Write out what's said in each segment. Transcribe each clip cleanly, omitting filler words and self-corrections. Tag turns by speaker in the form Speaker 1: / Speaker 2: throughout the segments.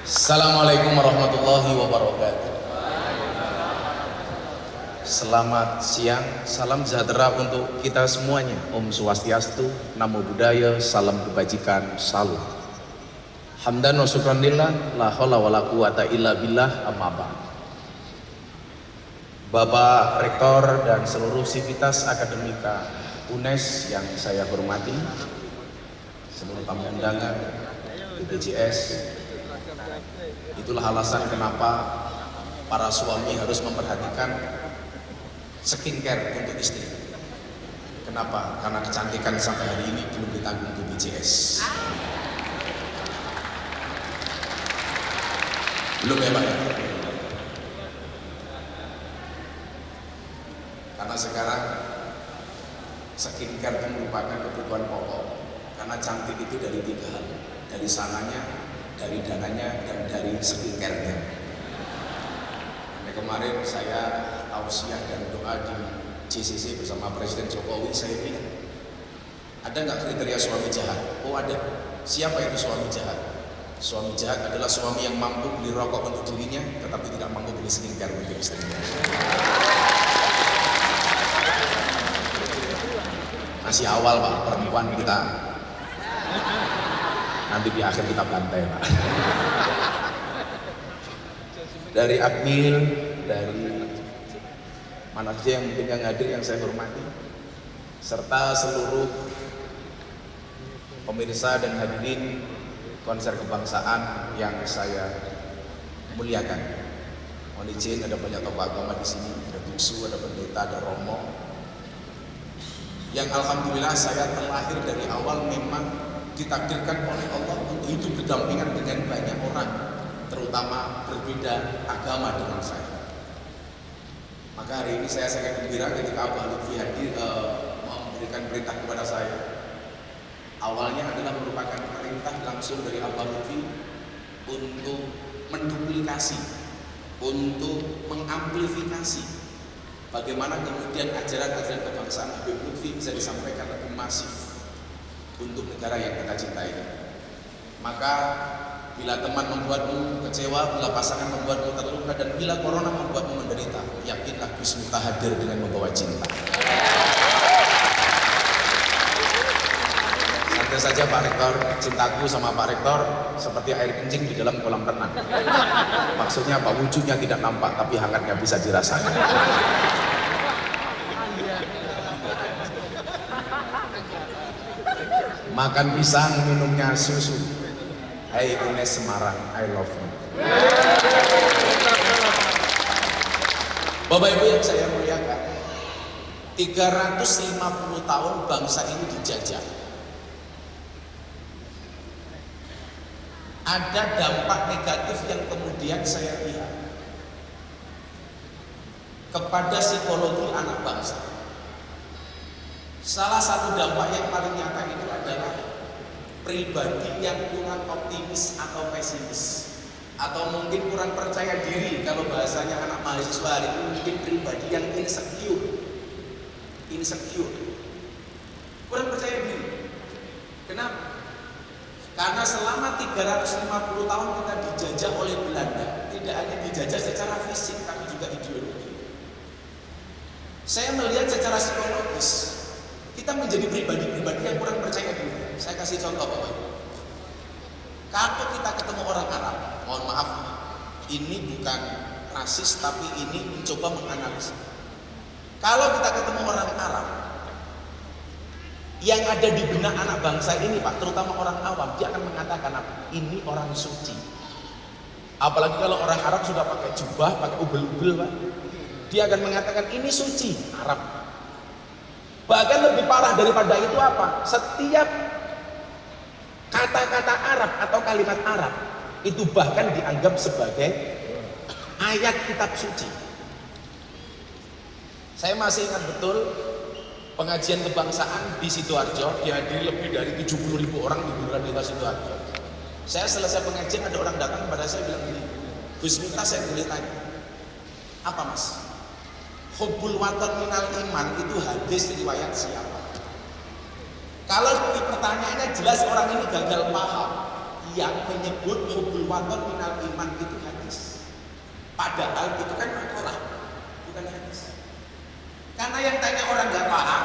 Speaker 1: Assalamualaikum warahmatullahi wabarakatuh. Selamat siang, salam sejahtera untuk kita semuanya. Om Swastiastu, Namo Buddhaya, salam kebajikan, salam. Hamdan wa syukran lillah, la haula wala quwata illa billah, amma ba'd. Bapak Rektor dan seluruh sivitas akademika UNES yang saya hormati, seluruh tamu undangan, BPJS. Itulah alasan kenapa para suami harus memperhatikan skincare untuk istri. Kenapa? Karena kecantikan sampai hari ini belum ditanggung BPJS. Belum ya Pak ya? Karena sekarang skincare itu merupakan kebutuhan pokok. Karena cantik itu dari 3 hal, dari sananya, dari dananya, dan dari skincare-nya. Kemarin saya tausiah dan doa di JCC bersama Presiden Jokowi, saya bilang, ada nggak kriteria suami jahat? Oh ada. Siapa itu suami jahat? Suami jahat adalah suami yang mampu beli rokok untuk dirinya, tetapi tidak mampu beli skincare untuk istrinya. Masih awal Pak, perempuan kita. Nanti di akhir kita bantai Pak. Dari Akmil, dari mana saja yang mungkin yang hadir yang saya hormati, serta seluruh pemirsa dan hadirin konser kebangsaan yang saya muliakan. Mohon izin, ada banyak tokoh agama di sini, ada biksu, ada pendeta, ada romo. Yang alhamdulillah saya terlahir dari awal memang ditakdirkan oleh Allah untuk hidup berdampingan dengan banyak orang, terutama berbeda agama dengan saya. Maka hari ini saya sangat gembira ketika Abah Lutfi hadir memberikan perintah kepada saya. Awalnya adalah merupakan perintah langsung dari Abah Lutfi untuk menduplikasi, untuk mengamplifikasi bagaimana kemudian ajaran-ajaran kebangsaan Habib Lutfi bisa disampaikan lebih masif untuk negara yang kita cintai. Maka bila teman membuatmu kecewa, bila pasangan membuatmu terluka, dan bila corona membuatmu menderita, yakinlah Gus Miftah hadir dengan membawa cinta. Santai saja Pak Rektor, cintaku sama Pak Rektor seperti air kencing di dalam kolam renang. Maksudnya apa? Wujudnya tidak nampak, tapi hangatnya bisa dirasakan. Makan pisang, minumnya susu. Hai UNES Semarang, I love you. Bapak Ibu yang saya muliakan, 350 tahun bangsa ini dijajah. Ada dampak negatif yang kemudian saya lihat kepada psikologi anak bangsa. Salah satu dampak yang paling nyata itu adalah pribadi yang kurang optimis atau pesimis, atau mungkin kurang percaya diri. Kalau bahasanya anak mahasiswa hari ini mungkin pribadi yang insecure, kurang percaya diri. Kenapa? Karena selama 350 tahun kita dijajah oleh Belanda, tidak hanya dijajah secara fisik tapi juga ideologi. Saya melihat secara psikologis kita menjadi pribadi-pribadi yang kurang percaya diri. Saya kasih contoh Bapak Ibu. Kalau kita ketemu orang Arab, mohon maaf, ini bukan rasis tapi ini mencoba menganalisa. Kalau kita ketemu orang Arab, yang ada di benak anak bangsa ini Pak, terutama orang awam, dia akan mengatakan apa? Ini orang suci. Apalagi kalau orang Arab sudah pakai jubah, pakai ubel-ubel Pak, dia akan mengatakan ini suci, Arab. Bahkan lebih parah daripada itu apa? Setiap kata-kata Arab atau kalimat Arab itu bahkan dianggap sebagai ayat kitab suci. Saya masih ingat betul pengajian kebangsaan di Sidoarjo, dihadiri lebih dari 70.000 orang di Bulan Desa Sidoarjo. Saya selesai pengajian, ada orang datang kepada saya bilang gini, Gus Miftah, saya boleh tanya, apa Mas? Hubbul watan minal iman itu hadis riwayat siapa? Kalau di pertanyaannya jelas orang ini gagal paham, yang menyebut hubbul waton minal iman itu hadis. Padahal itu kan makalah, bukan hadis. Karena yang tanya orang nggak paham,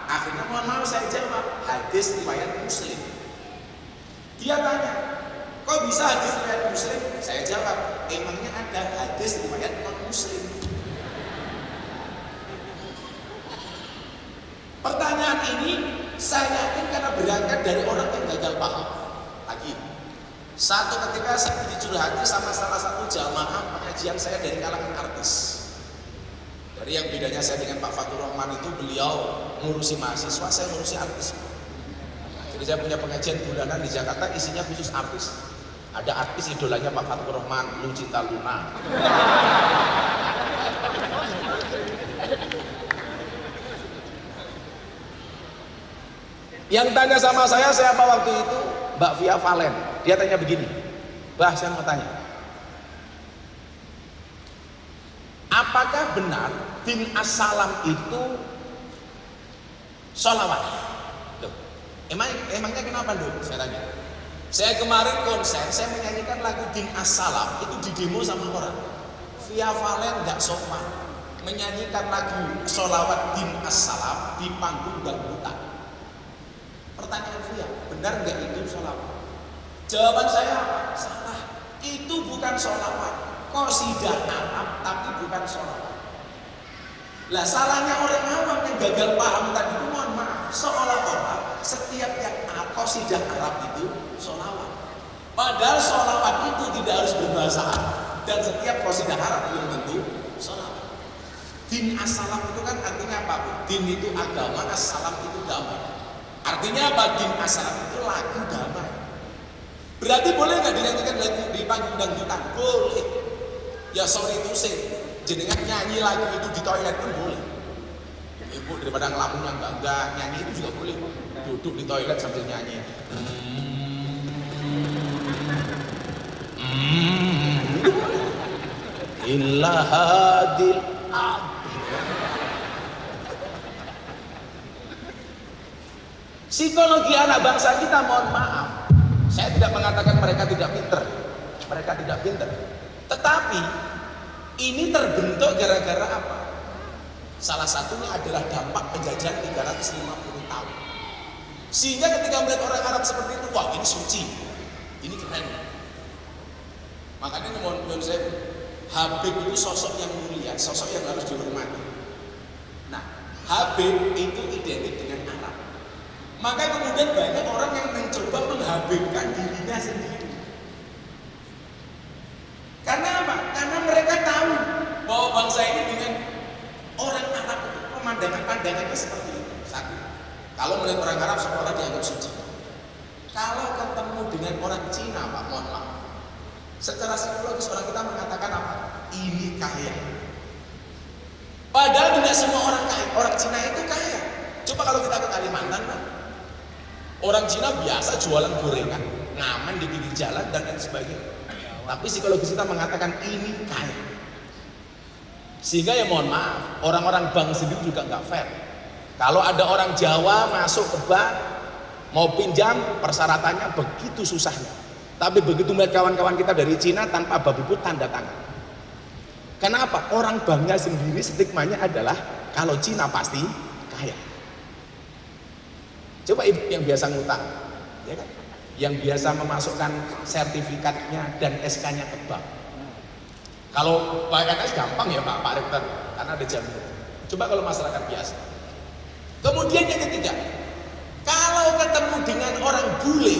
Speaker 1: akhirnya mohon maaf saya jawab hadis riwayat Muslim. Dia tanya, kok bisa hadis riwayat Muslim? Saya jawab, emangnya ada hadis riwayat non Muslim? Pertanyaan ini saya yakin karena berangkat dari orang yang gagal paham. Lagi, satu ketika saya dicurhati sama salah satu jamaah pengajian saya dari kalangan artis. Dari yang bedanya saya dengan Pak Fatur Rahman itu, beliau ngurusi mahasiswa, saya ngurusi artis. Jadi saya punya pengajian bulanan di Jakarta, isinya khusus artis. Ada artis idolanya Pak Fatur Rahman, Lucita Luna. Yang tanya sama saya siapa waktu itu? Mbak Via Valen. Dia tanya begini, Bah, saya mau tanya, apakah benar din as-salam itu sholawat? Loh, emangnya kenapa dong? Saya tanya. Saya kemarin konser, saya menyanyikan lagu din as-salam itu di demo sama orang. Via Valen nggak sopan menyanyikan lagu sholawat din as-salam di panggung dangdutan. Pertanyaan Via, benar nggak itu sholawat? Jawaban saya apa? Salah. Itu bukan sholawat. Qasidah Arab tapi bukan sholawat. Lah salahnya orang awam yang gagal paham tadi itu, mohon maaf, seolah-olah setiap yang qasidah Arab itu sholawat. Padahal sholawat itu tidak harus berbahasa Arab dan setiap qasidah Arab belum tentu sholawat. Din as-salam itu kan artinya apa? Din itu agama, as-salam itu damai. Artinya apa? Din as-salam itu lagu damai. Berarti boleh nggak dinyanyikan lagu di panggung dangdutan? Boleh. Ya sorry to say, jenengan nyanyi lagu itu di toilet pun boleh. Ibu daripada ngelamun yang enggak nyanyi itu juga boleh. Duduk di toilet sambil nyanyi. Illahadil psikologi anak bangsa kita, mohon maaf, saya tidak mengatakan mereka tidak pinter, mereka tidak pinter, tetapi ini terbentuk gara-gara apa? Salah satunya adalah dampak penjajahan 350 tahun. Sehingga ketika melihat orang Arab seperti itu, wah ini suci, ini keren. Makanya mohon saya, Habib itu sosok yang mulia, sosok yang harus dihormati. Nah, Habib itu identik dengan Arab. Maka kemudian banyak orang yang mencoba menghabibkan dirinya sendiri. Karena apa? Karena mereka tahu bahwa bangsa ini dengan orang Arab pandangannya seperti itu. Satu, kalau melihat orang Arab seolah dianggap suci. Kalau ketemu dengan orang Cina, Pak, mohon maaf, secara psikologis orang kita mengatakan apa? Ini kaya. Padahal tidak semua orang kaya, orang Cina itu kaya. Coba kalau kita ke Kalimantan, Pak, orang Cina biasa jualan gorengan, ngamen di pinggir jalan dan lain sebagainya. Tapi psikologis kita mengatakan ini kaya. Sehingga ya mohon maaf, orang-orang bank sendiri juga nggak fair. Kalau ada orang Jawa masuk ke bank mau pinjam, persyaratannya begitu susahnya. Tapi begitu melihat kawan-kawan kita dari Cina tanpa babi put tanda tangan. Kenapa? Orang banknya sendiri stigmanya adalah kalau Cina pasti kaya. Coba ibu yang biasa ngutang, ya kan? Yang biasa memasukkan sertifikatnya dan SK-nya ke bank. Kalau PNS gampang ya Pak Rektor, karena ada jaminan. Coba kalau masyarakat biasa. Kemudian yang ketiga, kalau ketemu dengan orang bule,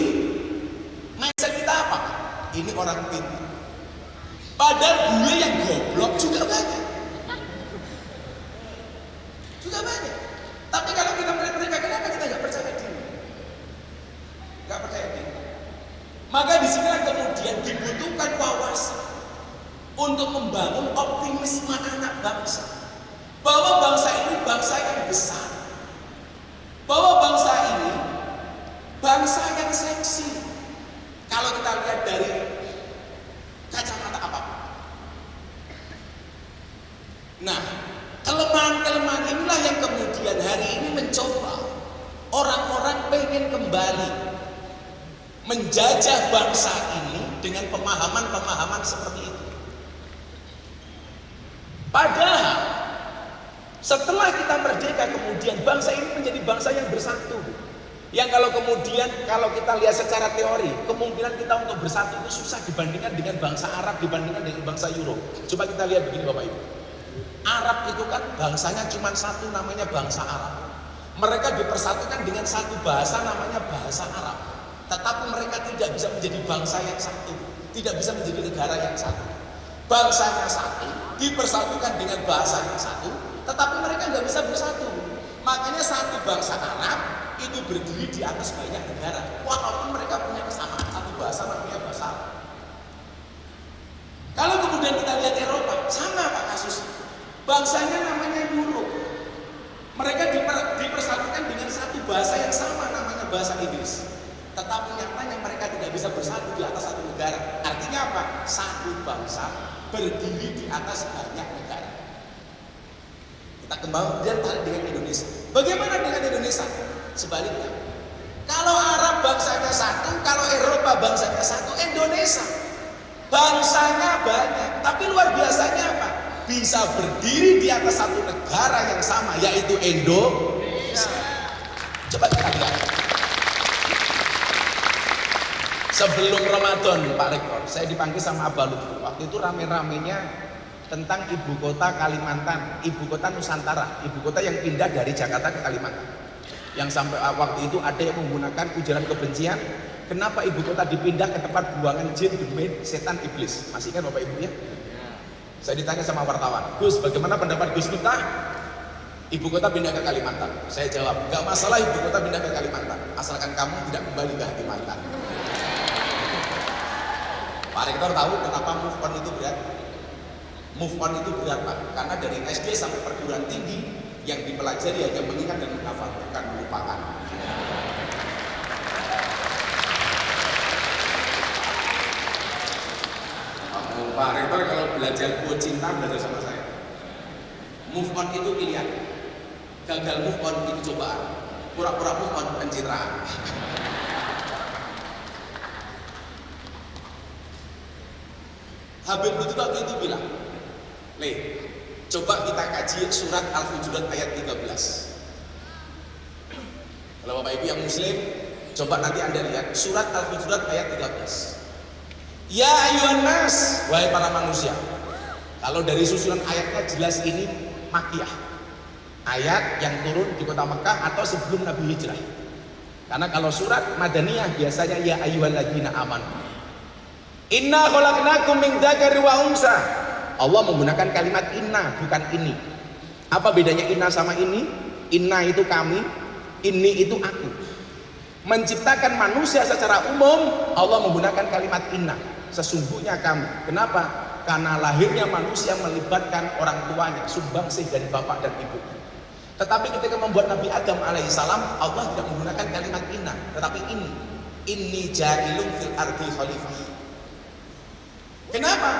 Speaker 1: mindset kita apa? Ini orang pintar. Padahal bule yang goblok juga banyak. Juga banyak. Tapi kalau kita melihat mereka, kenapa kita nggak percaya diri? Nggak percaya diri. Maka disinilah kemudian dibutuhkan wawasan untuk membangun optimisme anak bangsa, bahwa bangsa ini bangsa yang besar, bahwa bangsa ini bangsa yang seksi. Kalau kita lihat dari kacamata apapun. Nah, kelemahan-kelemahan inilah yang kemudian hari ini mencoba orang-orang pengen kembali menjajah bangsa ini dengan pemahaman-pemahaman seperti itu. Padahal setelah kita merdeka kemudian bangsa ini menjadi bangsa yang bersatu. Yang kalau kita lihat secara teori, kemungkinan kita untuk bersatu itu susah dibandingkan dengan bangsa Arab, dibandingkan dengan bangsa Eropa. Coba kita lihat begini Bapak Ibu. Arab itu kan bangsanya cuma satu, namanya bangsa Arab. Mereka dipersatukan dengan satu bahasa, namanya bahasa Arab. Tetapi mereka tidak bisa menjadi bangsa yang satu, tidak bisa menjadi negara yang satu. Bangsanya satu, dipersatukan dengan bahasa yang satu, tetapi mereka nggak bisa bersatu. Makanya satu bangsa Arab itu berdiri di atas banyak negara, walaupun mereka punya kesamaan satu bahasa, namanya bahasa Arab. Kalau kemudian kita lihat Eropa, sama Pak kasus. Bangsanya namanya Euro. Mereka dipersatukan dengan satu bahasa yang sama, namanya bahasa Inggris. Tetapi nyatanya mereka tidak bisa bersatu di atas satu negara. Artinya apa? Satu bangsa berdiri di atas banyak negara. Kita kemudian tarik dengan Indonesia. Bagaimana dengan Indonesia? Sebaliknya, kalau Arab bangsanya satu, kalau Eropa bangsanya satu, Indonesia bangsanya banyak, tapi luar biasanya apa? Bisa berdiri di atas satu negara yang sama, yaitu Indonesia. Coba kita lihat. Sebelum Ramadan, Pak Rektor, saya dipanggil sama Abah Lutfi. Waktu itu rame-ramenya tentang ibu kota Kalimantan, ibu kota Nusantara, ibu kota yang pindah dari Jakarta ke Kalimantan. Yang sampai waktu itu ada yang menggunakan ujaran kebencian. Kenapa ibu kota dipindah ke tempat buangan jin, demi setan, iblis? Masih ingat Bapak Ibu ya? Saya ditanya sama wartawan, Gus, bagaimana pendapat Gus Miftah? Ibu kota pindah ke Kalimantan. Saya jawab, gak masalah ibu kota pindah ke Kalimantan, asalkan kamu tidak kembali ke Kalimantan. Pak Rektor tahu kenapa move on itu berat? Move on itu berat Pak, karena dari SD sampai perguruan tinggi yang dipelajari hanya mengingat dan menghafal, bukan melupakan. Pak Rektor kalau belajar quote cinta, belajar sama saya. Move on itu pilihan, gagal move on itu cobaan, pura-pura move on pencitraan. Habib Lutfi waktu itu bilang, coba kita kaji surat Al-Hujurat ayat 13. Kalau Bapak Ibu yang Muslim, coba nanti Anda lihat surat Al-Hujurat ayat 13. Ya ayuhan nas, wahai para manusia. Kalau dari susunan ayatnya jelas ini Makkiyah, ayat yang turun di kota Mekah atau sebelum Nabi hijrah. Karena kalau surat Madaniyah biasanya ya ayyuhalladzina amanu. Inna khalaqnakum min dzakari wa unsa. Allah menggunakan kalimat inna, bukan ini. Apa bedanya inna sama ini? Inna itu kami, ini itu aku. Menciptakan manusia secara umum, Allah menggunakan kalimat inna. Sesungguhnya kami. Kenapa? Karena lahirnya manusia melibatkan orang tuanya, sumbangsih dari bapak dan ibu. Tetapi ketika membuat Nabi Adam alaihissalam, Allah tidak menggunakan kalimat inna, tetapi ini. Inni ja'ilun fil ardi khalifah. Kenapa?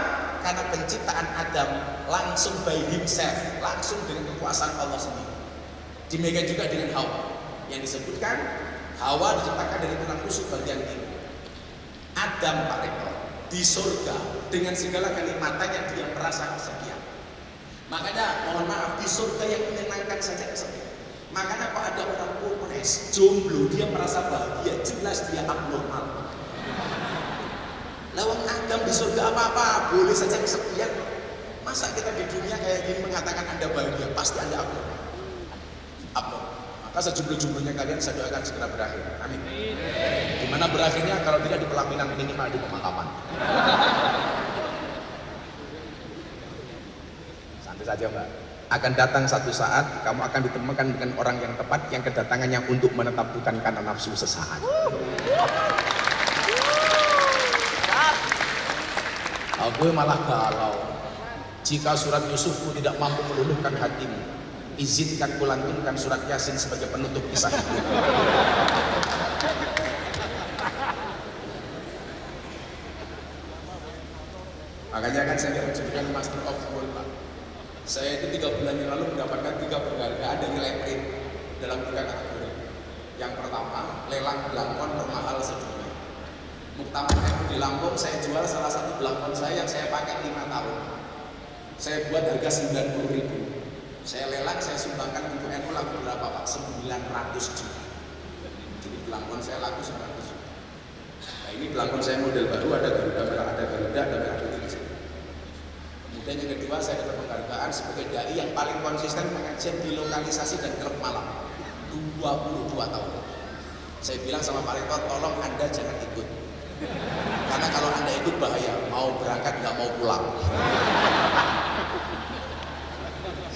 Speaker 1: Karena penciptaan Adam langsung by himself, langsung dengan kekuasaan Allah sendiri. Demikian juga dengan Hawa. Yang disebutkan Hawa diciptakan dari tulang rusuk bagian kiri. Adam Pak Rektor di surga dengan segala kenikmatannya dia merasa kesepian. Makanya mohon maaf, di surga yang menyenangkan saja kesepian. Makanya kok ada orang Quraisy jomblo dia merasa bahagia, jelas dia abnormal. Lawang Adam di surga apa-apa boleh saja kesepian. Masa kita di dunia kayak gini mengatakan Anda bahagia? Pasti Anda abnormal. Maka sejumlah-jumlahnya kalian saya doakan segera berakhir. Amin. Gimana berakhirnya kalau tidak di pelaminan, minimal di pemakaman. Santai saja Mbak. Akan datang satu saat kamu akan ditemukan dengan orang yang tepat, yang kedatangannya untuk menetap bukan karena nafsu sesaat. Aku malah galau. Jika surat Yusufku tidak mampu meluluhkan hatimu, izinkan kulantunkan surat Yasin sebagai penutup kisah hidup. Makanya kan saya menjadikan Master of World Pak. Saya itu 3 bulan yang lalu mendapatkan 3 penghargaan dari Leprin dalam 3 kategori. Yang pertama, lelang belangkon termahal sedunia. Muktamar NU di Lampung, saya jual salah satu belangkon saya yang saya pakai 5 tahun. Saya buat harga 90.000. Saya lelang, saya sumbangkan untuk NU laku berapa Pak? 900 juta. Jadi belangkon saya laku 900 juta. Nah ini belangkon saya model baru, ada Garuda merah, ada Garuda, ada merah putih di sini. Kemudian yang kedua, saya dapat penghargaan sebagai dai yang paling konsisten pengajian di lokalisasi dan klub malam 22 tahun. Saya bilang sama Pak Rektor, tolong Anda jangan ikut, karena kalau Anda ikut bahaya, mau berangkat nggak mau pulang.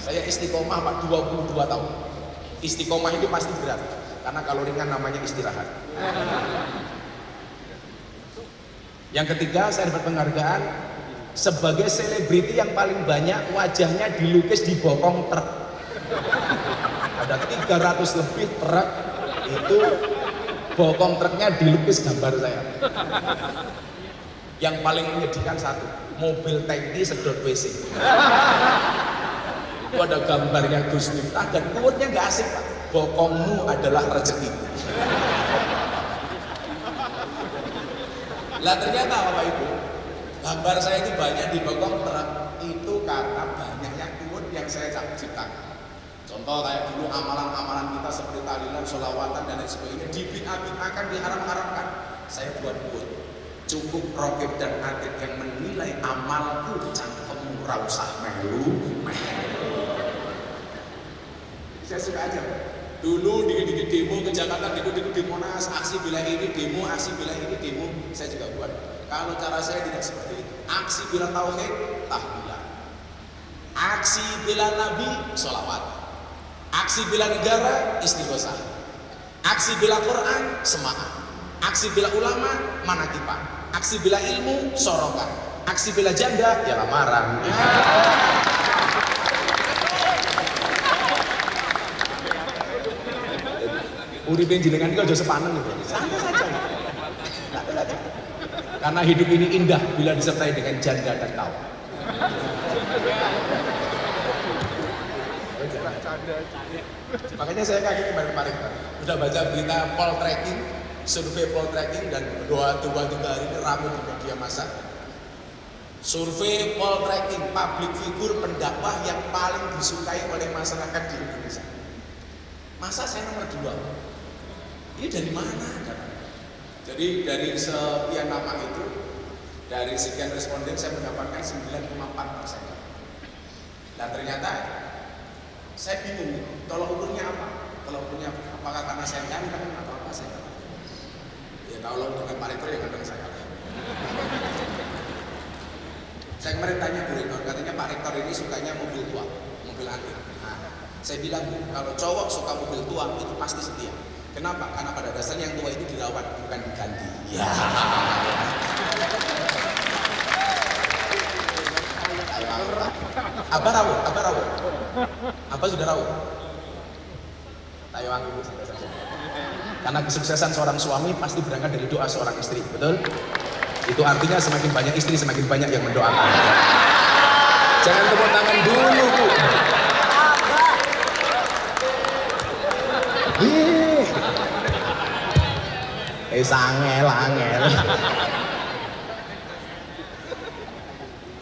Speaker 1: Saya istiqomah Pak 22 tahun. Istiqomah itu pasti berat, karena kalau ringan namanya istirahat. Yang ketiga, saya dapat penghargaan sebagai selebriti yang paling banyak wajahnya dilukis di bokong truk. Ada 300 lebih truk, itu bokong truknya dilukis gambar saya. Yang paling menyedihkan satu, mobil tangki sedot WC. Itu ada gambarnya Gus Miftah dan quote-nya nggak asik Pak. Bokongmu adalah rezeki. Lah ternyata Bapak Ibu, gambar saya itu banyak di bokong truk itu karena banyaknya quote yang saya ciptakan. Contoh kayak dulu amalan-amalan kita seperti tahlilan, sholawatan dan lain sebagainya dibid'ah-bid'ahkan, diharam-haramkan. Saya buat quote, cukup Rokib dan Atid yang menilai amalku, cangkemmu rausah melu. Saya suka aja. Dulu dikit-dikit demo ke Jakarta, dikit-dikit di Monas, aksi bila ini demo, aksi bila ini demo, saya juga buat. Kalau cara saya tidak seperti itu. Aksi bila tauhid, tahlilan. Aksi bila Nabi, sholawat. Aksi bila negara, istighosah. Aksi bila Quran, semangat. Aksi bila ulama, manakipan. Aksi bila ilmu, sorokan. Aksi bila janda, ya lamaran. Uripin jenengan itu aja sepanen gitu. Santai saja. Santai saja. Karena hidup ini indah bila disertai dengan janda dan kaum. Makanya saya kaget kemarin-kemarin udah baca berita poll tracking, survei poll tracking, dan 2-3 hari ini ramai di media massa. Survei poll tracking public figure pendakwah yang paling disukai oleh masyarakat di Indonesia. Masa saya nomor 2? Ini dari mana? Jadi dari sekian nama itu, dari sekian responden saya mendapatkan 9,4%. Dan ternyata saya bingung, tolak ukurnya apa? Tolak ukurnya apa? Apakah karena saya ganteng atau apa saya? Ya kalau dengan Pak Rektor ya ganteng saya. Saya kemarin tanya Bu Rektor, katanya Pak Rektor ini sukanya mobil tua, mobil antik. Nah, saya bilang Bu, kalau cowok suka mobil tua itu pasti setia. Kenapa? Karena pada dasarnya yang tua itu dirawat, bukan diganti. Ya. Abah rawuh, Abah rawuh. Abah sudah rawuh. Tayo aku saja. Karena kesuksesan seorang suami pasti berangkat dari doa seorang istri, betul? Itu artinya semakin banyak istri, semakin banyak yang mendoakan. Jangan tepuk tangan dulu, Bu. Angel.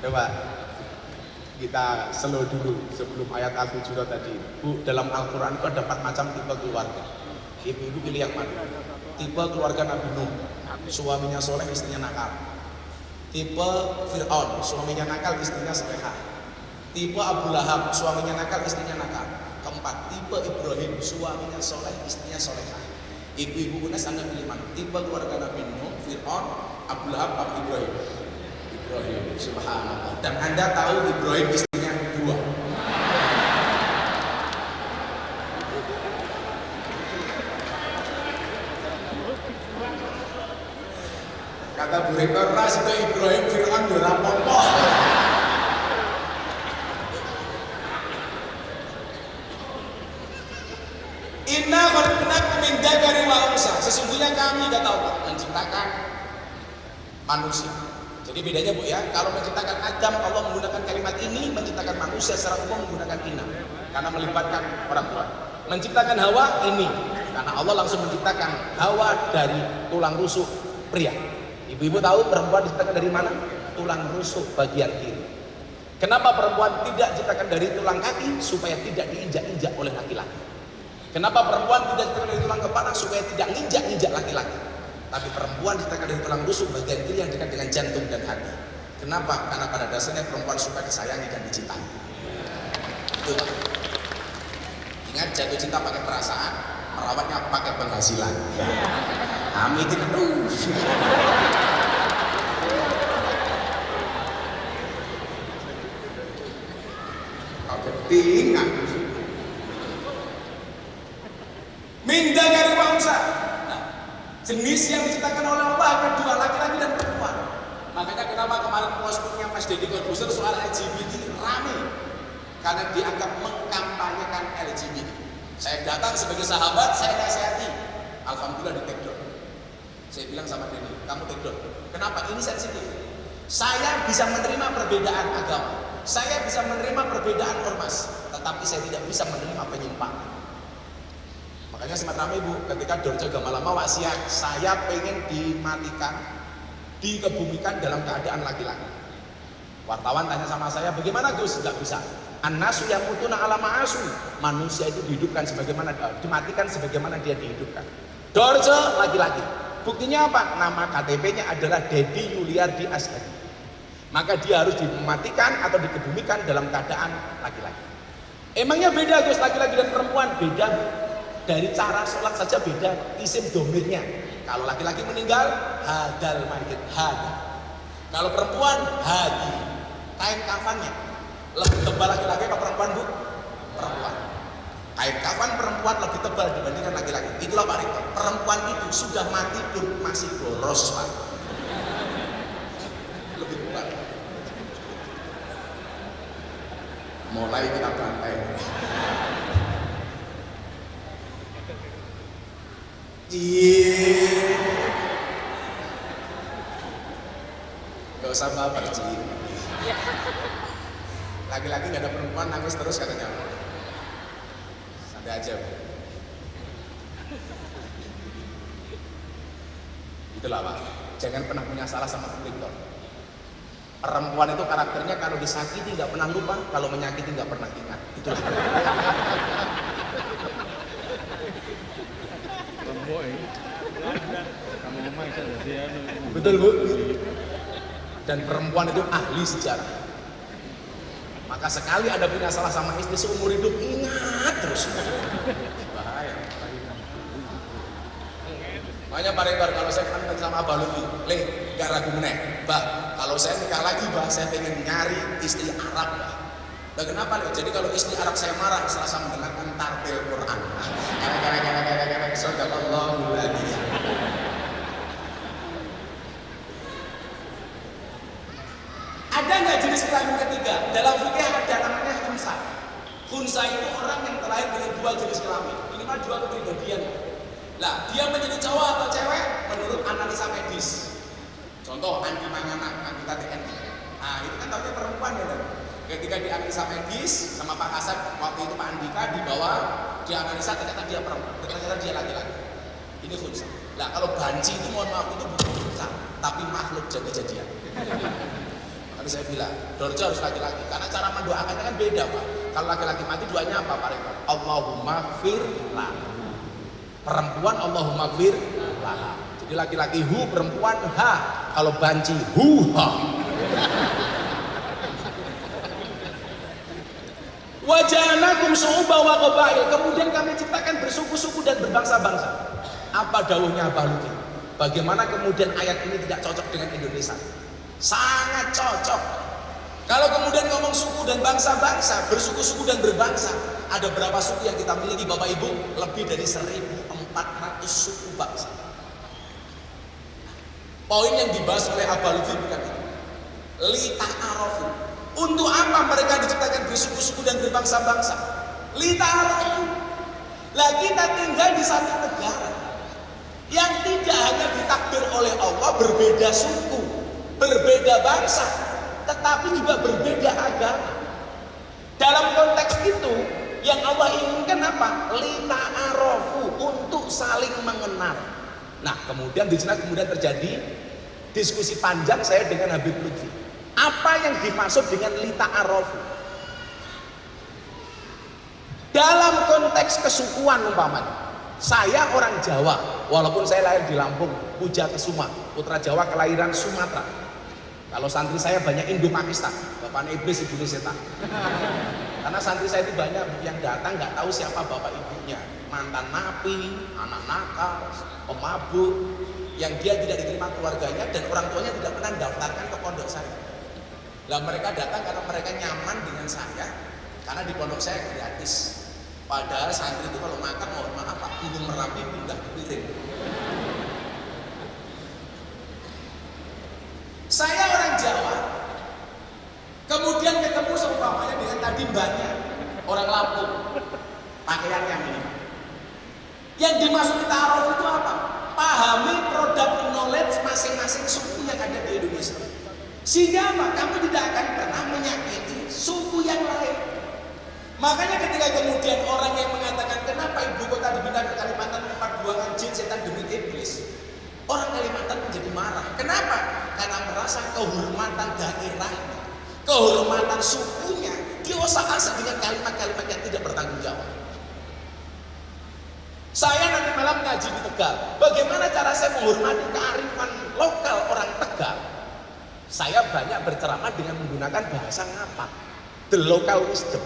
Speaker 1: Coba kita slow dulu sebelum ayat Al-Hujurat tadi. Bu, dalam Al-Quran itu ada 4 macam tipe keluarga. Ibu-ibu pilih yang mana? Tipe keluarga Nabi Nuh, suaminya soleh, istrinya nakal. Tipe Fir'aun, suaminya nakal, istrinya solehah. Tipe Abu Lahab, suaminya nakal, istrinya nakal. Keempat, tipe Ibrahim, suaminya soleh, istrinya solehah. Ibu-ibu Unes, Anda pilih mana? Tipe keluarga Nabi Nuh, Fir'aun, Abu Lahab, atau Ibrahim? Ibrahim, subhanallah. Dan Anda tahu Ibrahim istrinya 2. Kata Bu Rektor, ras itu Ibrahim, Fir'aun, ora apa-apa. Inna khalaqnakum min dzakarin wa unsa. Sesungguhnya kami, kata Allah, menciptakan manusia. Jadi bedanya Bu ya, kalau menciptakan Adam Allah menggunakan kalimat ini, menciptakan manusia secara umum menggunakan inna, karena melibatkan orang tua. Menciptakan Hawa ini, karena Allah langsung menciptakan Hawa dari tulang rusuk pria.
Speaker 2: Ibu-ibu tahu perempuan diciptakan dari mana? Tulang rusuk bagian kiri. Kenapa perempuan tidak diciptakan dari tulang kaki? Supaya tidak diinjak-injak oleh laki-laki. Kenapa perempuan tidak diciptakan dari tulang kepala? Supaya tidak nginjak-injak laki-laki. Tapi perempuan diciptakan dari tulang rusuk bagian kiri yang dekat dengan jantung dan hati. Kenapa? Karena pada dasarnya perempuan suka disayangi dan dicintai. Itu. Ingat, jatuh cinta pakai perasaan, merawatnya pakai penghasilan. Ya. Kami tidak tahu. Oke, tinggal. Minda dari bangsa. Nah, jenis yang diciptakan oleh Allah ada dua, laki-laki dan perempuan. Makanya kenapa kemarin postingnya Mas Deddy Corbuzier soal LGBT rame, karena dianggap mengkampanyekan LGBT. Saya datang sebagai sahabat, saya nasihati, alhamdulillah di take down. Saya bilang sama Deddy, kamu take down. Kenapa? Ini sensitif. Saya bisa menerima perbedaan agama, saya bisa menerima perbedaan ormas, tetapi saya tidak bisa menerima penyimpangan. Makanya sempat ramai Bu, ketika Dorce Gamalama wasiat, saya pengen dimatikan, dikebumikan dalam keadaan laki-laki. Wartawan tanya sama saya, bagaimana Gus? Tidak bisa. An-nasu yamutuna ala ma'asu. Manusia itu dihidupkan sebagaimana, dimatikan sebagaimana dia dihidupkan. Dorce laki-laki. Buktinya apa? Nama KTP-nya adalah Dedi Yuliardi Asgadi. Maka dia harus dimatikan atau dikebumikan dalam keadaan laki-laki. Emangnya beda Gus, laki-laki dan perempuan? Beda. Dari cara sholat saja beda, isim domirnya. Kalau laki-laki meninggal, hadal mayit, hadal. Kalau perempuan, hadi. Kain kafannya lebih tebal laki-laki atau perempuan Bu? Perempuan. Kain kafan perempuan lebih tebal dibandingkan laki-laki. Itulah Pak Rektor. Perempuan itu sudah mati pun masih boros Pak. Lebih tebal. Mulai kita bantai. Gak usah baper Ci. Laki-laki gak ada perempuan nangis terus katanya. Santai aja Bu. Itulah Pak. Jangan pernah punya salah sama Victor. Perempuan itu karakternya kalau disakiti gak pernah lupa, kalau menyakiti gak pernah ingat. Itulah. Betul Bu. Dan perempuan itu ahli sejarah. Maka sekali ada punya salah sama istri seumur hidup ingat terus. Bahaya. Makanya Pak Rektor kalau saya kangen sama Abah Lutfi, gak ragu meneh. Bah, kalau saya nikah lagi bah, saya pengen nyari istri Arab bah. Nah, kenapa Le? Jadi kalau istri Arab saya marah selasa mendengarkan tartil Quran. Karena sadaqallahu aladzim. Ada nggak jenis kelamin ketiga? Dalam fikih ada namanya khunsa. Khunsa itu orang yang terlahir dengan dua jenis kelamin, minimal dua kepribadian. Lah, dia menjadi cowok atau cewek menurut analisa medis. Contoh Andi Mangana, anggota TNI. Nah, itu kan tahunya perempuan ya, kan? Ketika dianalisa medis sama Pak Hasan, waktu itu Pak Andika dibawa dianalisa ternyata dia perempuan, ternyata dia laki-laki. Ini khunsa. Lah, kalau banci itu mohon maaf itu bukan khunsa, tapi makhluk jadi-jadian. Saya bilang, Dorce harus laki-laki karena cara mendoakannya kan beda Pak. Kalau laki-laki mati doanya apa Pak Rektor? Allahumma fir lah. Perempuan Allahumma fir lah. Jadi laki-laki hu, perempuan ha. Kalau banci hu ha. Wajanakum su'uba wa qabail. Kemudian kami ciptakan bersuku-suku dan berbangsa-bangsa. Apa dawuhnya Abah Lutfi? Bagaimana kemudian ayat ini tidak cocok dengan Indonesia? Sangat cocok. Kalau kemudian ngomong suku dan bangsa-bangsa, bersuku-suku dan berbangsa, ada berapa suku yang kita miliki Bapak Ibu? Lebih dari 1.400 suku bangsa. Poin yang dibahas oleh Abah Lutfi bukan itu. Lita'arofu. Untuk apa mereka diciptakan bersuku-suku dan berbangsa-bangsa? Lita'arofu. Lah kita tinggal di satu negara yang tidak hanya ditakdir oleh Allah berbeda suku, berbeda bangsa, tetapi juga berbeda agama. Dalam konteks itu yang Allah inginkan apa? Lita'arofu, untuk saling mengenal. Nah kemudian di sana kemudian terjadi
Speaker 3: diskusi panjang saya dengan Habib Lutfi. Apa yang dimaksud dengan lita'arofu? Dalam konteks kesukuan umpamanya, saya orang Jawa, walaupun saya lahir di Lampung, Puja Kesuma, putra Jawa kelahiran Sumatera. Kalau santri saya banyak Indo-Pakistan, bapaknya iblis ibunya setan. Karena santri saya itu banyak yang datang nggak tahu siapa bapak ibunya, mantan napi, anak nakal, pemabuk, yang dia tidak diterima keluarganya dan orang tuanya tidak pernah daftarkan ke pondok saya. Lah mereka datang karena mereka nyaman dengan saya, karena di pondok saya gratis. Padahal santri itu kalau makan mohon maaf Pak, gunung Merapi pindah ke piring. Saya orang Jawa, kemudian ketemu seumpamanya dengan tadi mbaknya orang Lampung, pakaiannya ini. Yang dimaksud ta'aruf itu apa? Pahami produk knowledge masing-masing suku yang ada di Indonesia. Sehingga apa? Kamu tidak akan pernah menyakiti suku yang lain. Makanya ketika kemudian orang yang mengatakan kenapa ibu kota dipindah ke Kalimantan tempat buangan jin setan demi iblis, orang Kalimantan menjadi marah. Kenapa? Karena merasa kehormatan daerahnya, kehormatan sukunya diosak-asak dengan kalimat-kalimat yang tidak bertanggung jawab. Saya nanti malam ngaji di Tegal. Bagaimana cara saya menghormati kearifan lokal orang Tegal? Saya banyak berceramah dengan menggunakan bahasa ngapak, the local wisdom.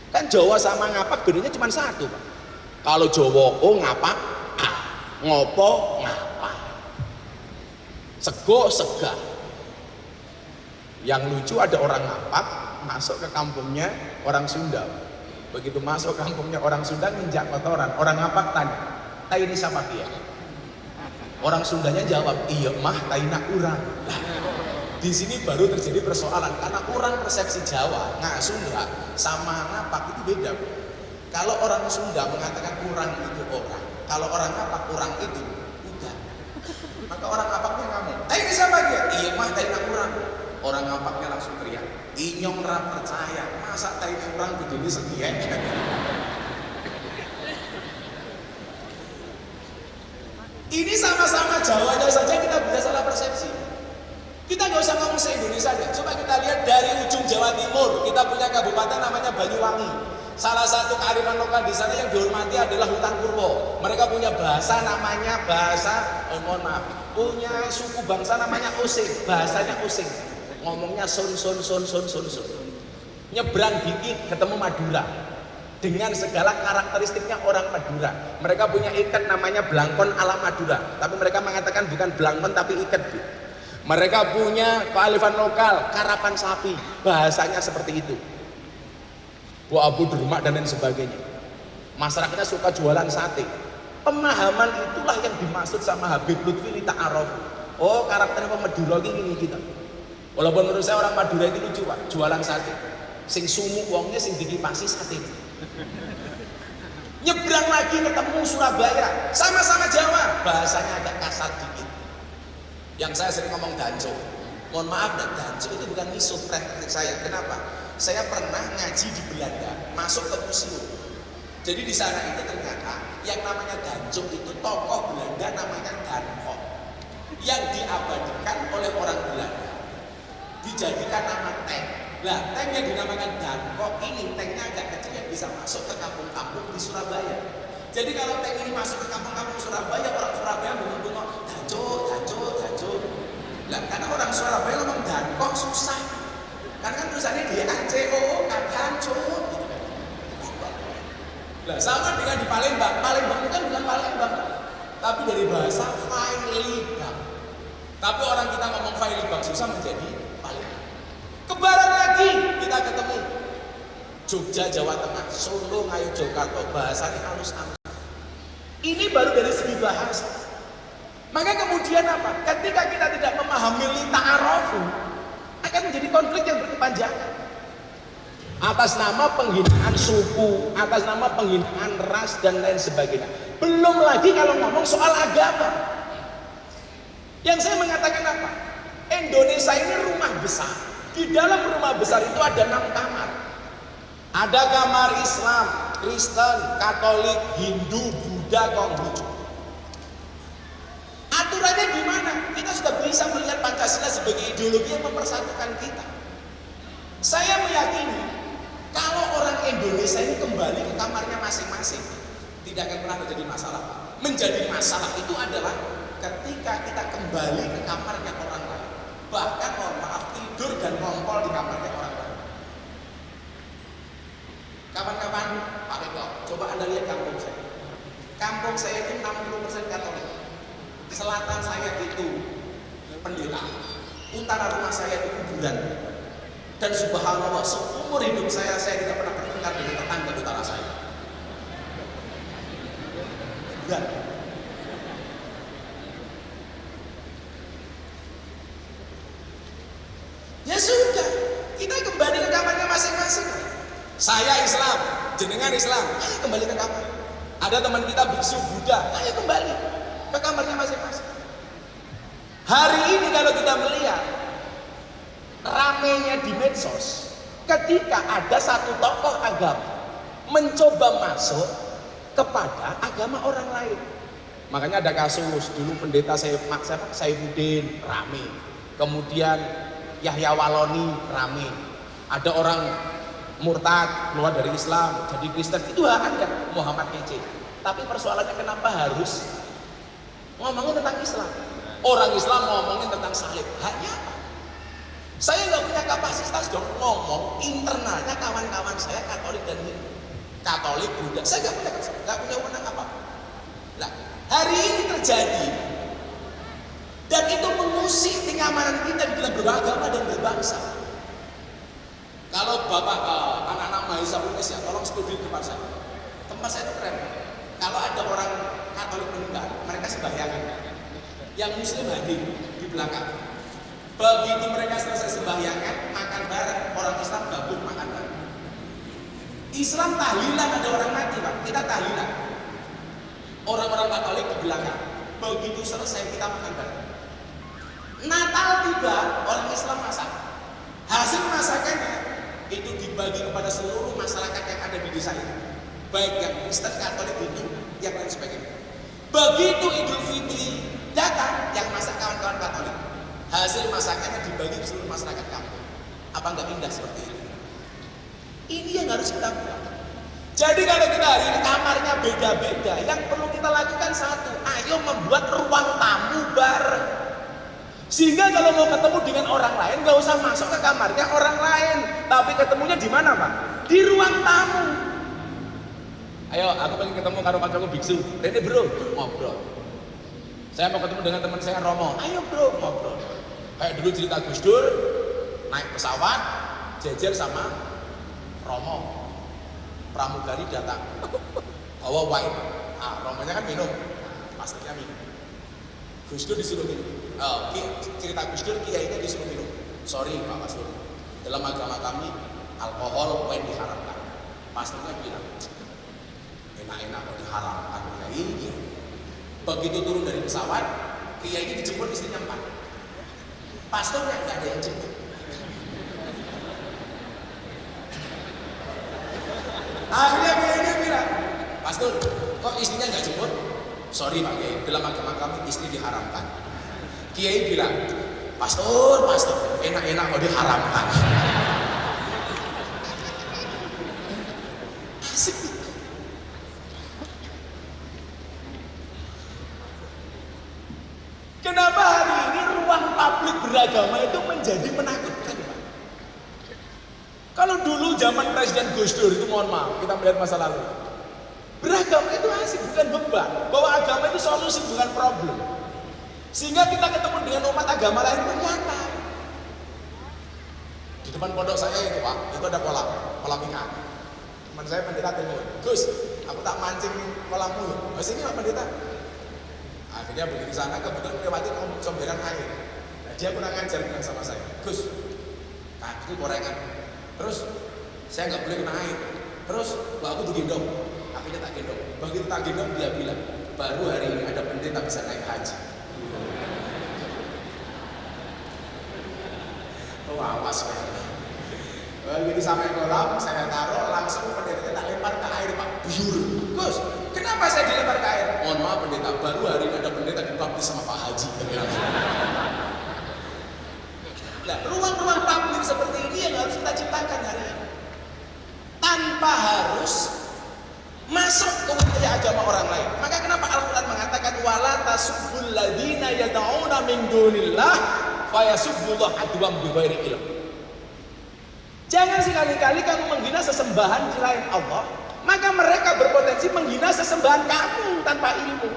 Speaker 3: Kan Jawa sama ngapak bedanya cuma satu Pak. Kalau Jawa ngapak, ngopo ngapak, sego segah. Yang lucu ada orang ngapak masuk ke kampungnya orang Sunda. Begitu masuk kampungnya orang Sunda nginjak kotoran, orang ngapak tanya, "Tai ini siapa dia?" Orang Sundanya jawab, "Iya mah, taina urang." Di sini baru terjadi persoalan karena orang persepsi Jawa, Sunda sama ngapak itu beda. Kalau orang Sunda mengatakan orang itu orang, kalau orang ngapak orang itu udah. Maka orang ngapaknya ngomong, ini siapa dia? Iya mah taina urang. Orang ngapaknya langsung teriak, inyong ra percaya, masa taina urang begini sekian. Ini sama-sama Jawanya saja kita bisa salah persepsi. Kita nggak usah ngomong se-Indonesia deh. Coba kita lihat dari ujung Jawa Timur, kita punya kabupaten namanya Banyuwangi. Salah satu kearifan lokal di sana yang dihormati adalah hutan purwo. Mereka punya bahasa namanya punya suku bangsa namanya Osing, bahasanya Osing. Ngomongnya son. Nyebrang dikit ketemu Madura. Dengan segala karakteristiknya orang Madura. Mereka punya ikan namanya blangkon ala Madura. Tapi mereka mengatakan bukan blangkon tapi ikan. Mereka punya kearifan lokal, karapan sapi, bahasanya seperti itu. Bu Abu Dermak dan lain sebagainya. Masyarakatnya suka jualan sate. Pemahaman itulah yang dimaksud sama Habib Lutfi lita'aruf. Oh, karakternya Madura gini kita. Walaupun menurut saya orang Madura itu lucu Pak, jualan sate. Sing sumuk wongnya sing dikipasi sate. Nyebrang lagi ketemu Surabaya, sama-sama Jawa, bahasanya agak kasar dikit. Yang saya sering ngomong danco, mohon maaf dan danco itu bukan misuh praktik saya. Kenapa? Saya pernah ngaji di Belanda, masuk ke museum. Jadi di sana itu ternyata yang namanya danco itu tokoh Belanda namanya Danko, yang diabadikan oleh orang Belanda, dijadikan nama tank. Nah, tank yang dinamakan Danko ini tanknya agak kecil yang bisa masuk ke kampung-kampung di Surabaya. Jadi kalau tank ini masuk ke kampung-kampung Surabaya, orang Surabaya bengong-bengong, danco. Lah, karena orang Surabaya ngomong Danko susah. Karena kan tulisannya DANCO, kan danco. Lah, sama dengan di Palembang. Palembang itu kan bukan Palembang, tapi dari bahasa Failibang. Tapi orang kita ngomong Failibang susah menjadi Palembang. Ke barat lagi kita ketemu Jogja, Jawa Tengah, Solo, Ngayu, Jakarta, bahasanya halus-halus. Ini baru dari segi bahasa. Maka kemudian apa? Ketika kita tidak memahami lita'arofu, akan menjadi konflik yang berkepanjangan. Atas nama penghinaan suku, atas nama penghinaan ras dan lain sebagainya. Belum lagi kalau ngomong soal agama. Yang saya mengatakan apa? Indonesia ini rumah besar. Di dalam rumah besar itu ada 6 kamar. Ada kamar Islam, Kristen, Katolik, Hindu, Buddha, Konghucu. Aturannya di mana? Kita sudah bisa melihat Pancasila sebagai ideologi yang mempersatukan kita. Saya meyakini kalau orang Indonesia ini kembali ke kamarnya masing-masing, tidak akan pernah terjadi masalah. Menjadi masalah itu adalah ketika kita kembali ke kamarnya orang lain. Bahkan mohon maaf, tidur dan ngompol di kamarnya orang lain. Kapan-kapan Pak Eko, coba Anda lihat kampung saya. Kampung saya itu 60% Katolik. Selatan saya itu pendeta. Utara rumah saya itu kuburan. Dan subhanallah, seumur hidup saya tidak pernah bertengkar dengan tetangga utara saya. Dan ya sudah, kita kembali ke kamarnya masing-masing. Saya Islam, jenengan Islam, ayo kembali ke kamar. Ada teman kita biksu Buddha, ayo kembali ke kamarnya masing-masing. Hari ini kalau kita melihat ramenya di medsos, ketika ada satu tokoh agama mencoba masuk kepada agama orang lain. Makanya ada kasus dulu pendeta Saifuddin rame, kemudian Yahya Waloni rame, ada orang murtad keluar dari Islam jadi Kristen, itu ada Muhammad Kece. Tapi persoalannya kenapa harus ngomongin tentang Islam? Orang Islam ngomongin tentang salib, hanya apa? Saya nggak punya kapasitas dong ngomong internalnya kawan-kawan saya Katolik dan Hindu, Katolik, Buddha. Saya nggak punya wewenang apa. Nah, hari ini terjadi dan itu mengusik kenyamanan kita di dalam beragama dan berbangsa. Kalau bapak anak-anak mahasiswa Indonesia, tolong studi di tempat saya. Tempat saya itu keren. Kalau ada orang Katolik meninggal, mereka sembahyangan. Yang Muslim hadir di belakang. Begitu mereka selesai sembahyangan, makan bareng. Orang Islam gabung makan bareng. Islam tahlilan, ada orang mati Pak, kita tahlilan. Orang-orang Katolik di belakang. Begitu selesai kita makan bareng. Natal tiba, orang Islam masak. Hasil masakannya itu dibagi kepada seluruh masyarakat yang ada di desa itu, baik yang Kristen, Katolik, Hindu, yang lain sebagainya. Begitu Idul Fitri datang, yang masak kawan-kawan Katolik, hasil masakannya dibagi ke seluruh masyarakat kampung. Apa nggak indah seperti ini? Ini yang harus kita buat. Jadi kalau kita hari ini kamarnya beda-beda, yang perlu kita lakukan satu, ayo membuat ruang tamu bareng. Sehingga kalau mau ketemu dengan orang lain, nggak usah masuk ke kamarnya orang lain, tapi ketemunya di mana Pak? Di ruang tamu. Ayo, aku pengen ketemu karo kancaku biksu. Ini bro, ngobrol. Saya mau ketemu dengan teman saya Romo. Ayo bro, ngobrol. Kayak dulu cerita Gus Dur, naik pesawat, jejer sama Romo. Pramugari datang, bawa wine. Ah, Romonya kan minum, pastinya minum. Gus Dur disuruh minum. Cerita Gus Dur, kiainya disuruh minum. Sorry Pak Pastor, dalam agama kami alkohol wine diharamkan. Pastornya bilang, enak-enak kok diharamkan kiai. Begitu turun dari pesawat, kiainya dijemput istrinya 4. Pastornya nggak ada yang jemput. Akhirnya kiainya bilang, Pastor, kok istrinya nggak jemput? Sorry Pak Kiai, dalam agama kami istri diharamkan. Kiai bilang, Pastor, enak-enak kok diharamkan. Asik. Kenapa hari ini ruang publik beragama itu menjadi menakutkan Pak? Kalau dulu zaman Presiden Gus Dur itu, mohon maaf, kita melihat masa lalu, beragama itu asik, bukan beban. Bahwa agama itu solusi, bukan problem. Sehingga kita ketemu dengan umat agama lain pun nyantai. Di depan pondok saya itu Pak, itu ada kolam ikan. Teman saya pendeta timur, Gus, aku tak mancing kolammu. Mas ini Pak pendeta. Akhirnya begitu sana kebetulan melewati comberan air. Nah, dia kurang ajar bilang sama saya, Gus, kaki korengan. Terus saya nggak boleh kena air. Terus aku digendong. Akhirnya tak gendong. Begitu tak gendong dia bilang, baru hari ini ada pendeta bisa naik haji. Oh awas Pak. Begitu sampai kolam, saya taruh langsung pendeta tak lempar ke air Pak. Biur. Gus, kenapa saya dilempar ke air? Mohon maaf pendeta, baru hari ini ada pendeta dibaptis sama Pak Haji. Nah, ruang-ruang publik seperti ini yang harus kita ciptakan hari ini. Tanpa harus masuk ke wilayah agama orang lain. Maka kenapa Al-Quran mengatakan wala tasubbul ladina yad'una min dunillah fayasubbullah adwam bighairi ilm. Jangan sekali-kali kamu menghina sesembahan selain Allah, maka mereka berpotensi menghina sesembahan kamu tanpa ilmu.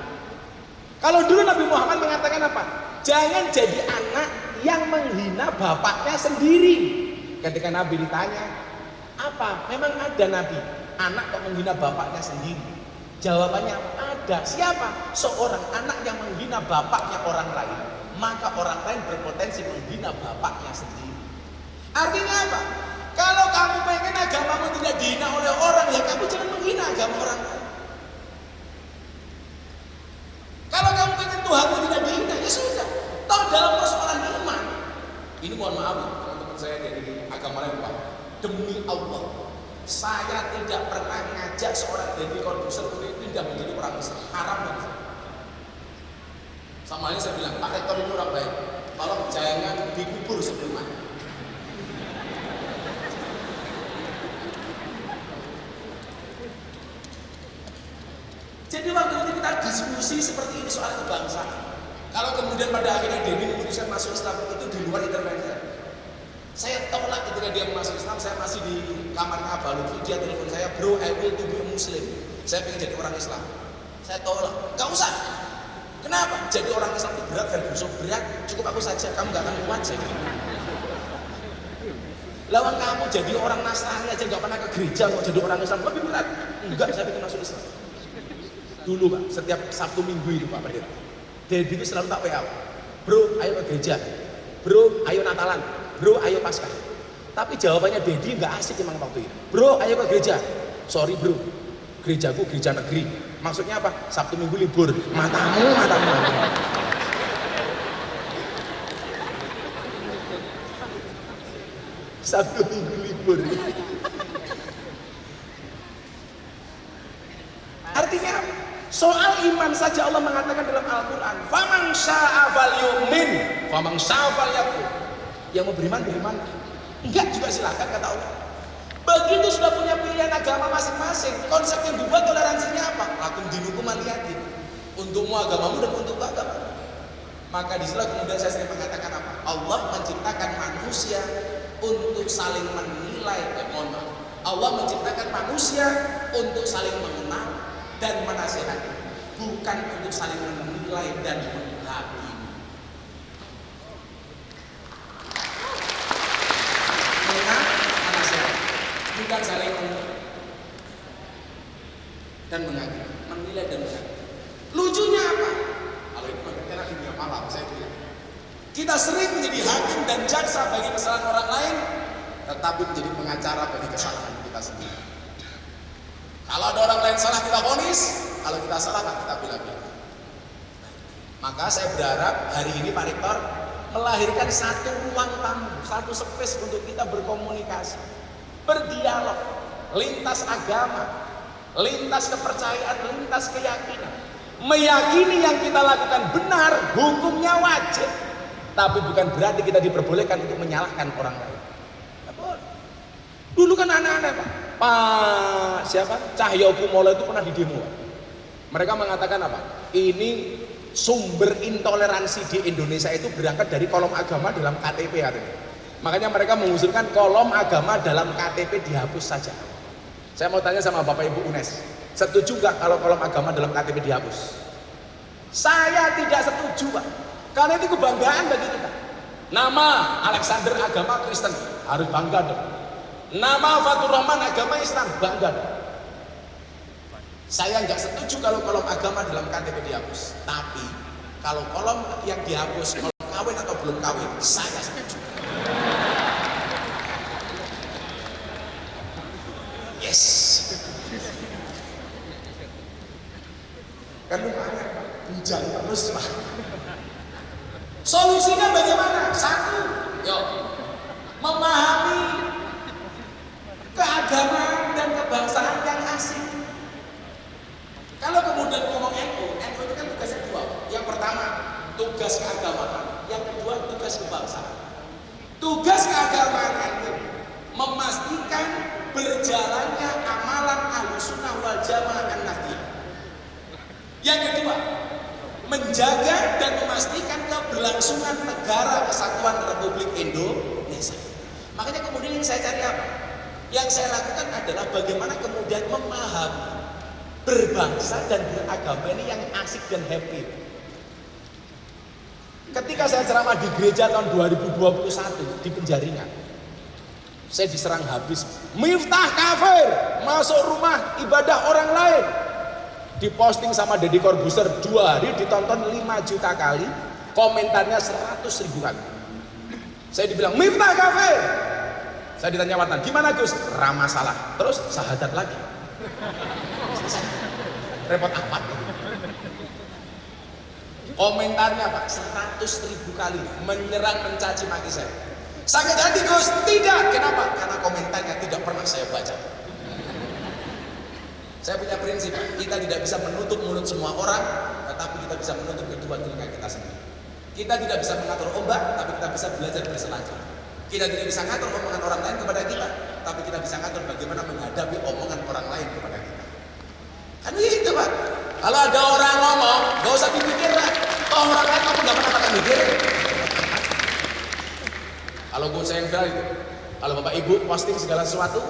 Speaker 3: Kalau dulu Nabi Muhammad mengatakan apa? Jangan jadi anak yang menghina bapaknya sendiri. Ketika Nabi ditanya, apa? Memang ada Nabi, anak kok menghina bapaknya sendiri? Jawabannya ada. Siapa? Seorang anak yang menghina bapaknya orang lain, maka orang lain berpotensi menghina bapaknya sendiri. Artinya apa? Kalau kamu pengen agamamu tidak dihina oleh orang, ya kamu jangan menghina agama orang lain. Kalau kamu pengen Tuhanmu tidak dihina, ya sudah. Toh dalam persoalan iman, ini mohon maaf teman-teman saya dari agama lain, Pak. Demi Allah, saya tidak pernah ngajak seorang Deddy Corbuzier untuk pindah menjadi orang Islam. Haram bagi saya. Sama ini saya bilang, Pak Rektor itu orang baik, tolong jangan dikubur sebelum mati. Jadi waktu itu kita diskusi seperti ini soal kebangsaan. Kalau kemudian pada akhirnya Denny memutuskan masuk Islam, itu di luar intervensi. Saya tolak ketika dia masuk Islam. Saya masih di kamarnya Abah Lutfi, dia telepon saya, bro, I will to be a Muslim. Saya pengen jadi orang Islam. Saya tolak, gak usah. Kenapa? Jadi orang Islam itu berat, Ferguson berat. Cukup aku saja, kamu gak akan kuat saya. Lawan kamu jadi orang Nasrani aja gak pernah ke gereja, kok jadi orang Islam lebih berat. Enggak, saya pengen masuk Islam. Dulu Pak, setiap Sabtu Minggu itu Pak Pendeta, Dedi itu selalu tak WA, bro ayo ke gereja, bro ayo Natalan, bro ayo Paskah. Tapi jawabannya Dedi nggak asik emang waktu itu. Bro ayo ke gereja, sorry bro, gerejaku gereja negeri. Maksudnya apa? Sabtu Minggu libur. Matamu. Sabtu Minggu libur. Artinya apa? Soal iman saja Allah mengatakan dalam Al-Quran, faman sya'a falyu'min, faman sya'a falyakfur. Yang mau beriman, beriman. Enggak juga silakan kata Allah. Begitu sudah punya pilihan agama masing-masing, konsep yang dibuat toleransinya apa? Lakum dinukum waliyadin. Untukmu agamamu dan untukku agamamu. Maka disitulah kemudian saya sering mengatakan apa? Allah menciptakan manusia untuk saling menilai. Allah menciptakan manusia untuk saling mengenal dan menasihati, bukan untuk saling menilai dan menghakimi. Menasihati, bukan saling menilai dan menghakimi, menilai dan menghakimi. Lucunya apa? Kalau itu makanya dunia malam saya bilang, kita sering menjadi hakim dan jaksa bagi kesalahan orang lain, tetapi menjadi pengacara bagi kesalahan kita sendiri. Kalau ada orang lain salah kita vonis, kalau kita salah kita bilang. Maka saya berharap hari ini Pak Rektor melahirkan satu ruang tamu, satu space untuk kita berkomunikasi, berdialog, lintas agama, lintas kepercayaan, lintas keyakinan. Meyakini yang kita lakukan benar, hukumnya wajib, tapi bukan berarti kita diperbolehkan untuk menyalahkan orang lain. Dulu kan aneh-aneh Pak siapa? Cahyokumolo itu pernah di demo. Mereka mengatakan apa? Ini sumber intoleransi di Indonesia itu berangkat dari kolom agama dalam KTP hari ini. Makanya mereka mengusulkan kolom agama dalam KTP dihapus saja. Saya mau tanya sama Bapak Ibu UNES, setuju nggak kalau kolom agama dalam KTP dihapus? Saya tidak setuju Pak, karena itu kebanggaan bagi kita. Nama Alexander agama Kristen harus bangga dong. Nama Fatur Rahman agama Islam bangga. Saya nggak setuju kalau kolom agama dalam KTP dihapus. Tapi kalau kolom yang dihapus kolom kawin atau belum kawin, saya setuju. Yes. Kan lumayan Pak, bujang terus Pak. Solusinya bagaimana? Satu, yuk memahami keagamaan dan kebangsaan yang asing. Kalau kemudian ngomong NU itu kan tugasnya dua. Yang pertama tugas keagamaan, yang kedua tugas kebangsaan.
Speaker 2: Tugas keagamaan itu memastikan berjalannya amalan Ahlussunnah wal Jamaah an-Nahdiyah. Yang kedua, menjaga dan memastikan keberlangsungan negara kesatuan Republik Indonesia. Makanya kemudian yang saya cari apa? Yang saya lakukan adalah bagaimana kemudian memahami berbangsa dan beragama ini yang asik dan happy. Ketika saya ceramah di gereja tahun 2021 di Penjaringan, saya diserang habis. Miftah kafir, masuk rumah ibadah orang lain. Diposting sama Deddy Corbuzier 2 hari ditonton 5 juta kali, komentarnya 100.000 kali. Saya dibilang Miftah kafir. Saya ditanya Watan, gimana Gus? Ramah salah. Terus syahadat lagi. Repot amat. Komentarnya Pak 100.000 kali menyerang, mencaci maki saya. Sakit hati Gus? Tidak. Kenapa? Karena komentarnya tidak pernah saya baca. Saya punya prinsip, kita tidak bisa menutup mulut semua orang, tetapi kita bisa menutup kedua telinga kita sendiri. Kita tidak bisa mengatur ombak, tapi kita bisa belajar berselancar. Kita tidak bisa ngatur omongan orang lain kepada kita, tapi kita bisa ngatur bagaimana menghadapi omongan orang lain kepada kita. Kan itu Pak. Kalau ada orang ngomong, gak usah dipikir Pak. Oh, orang lain kamu gak pernah pakai mikir. Kalau gue sayang bilang itu, kalau Bapak Ibu posting segala sesuatu,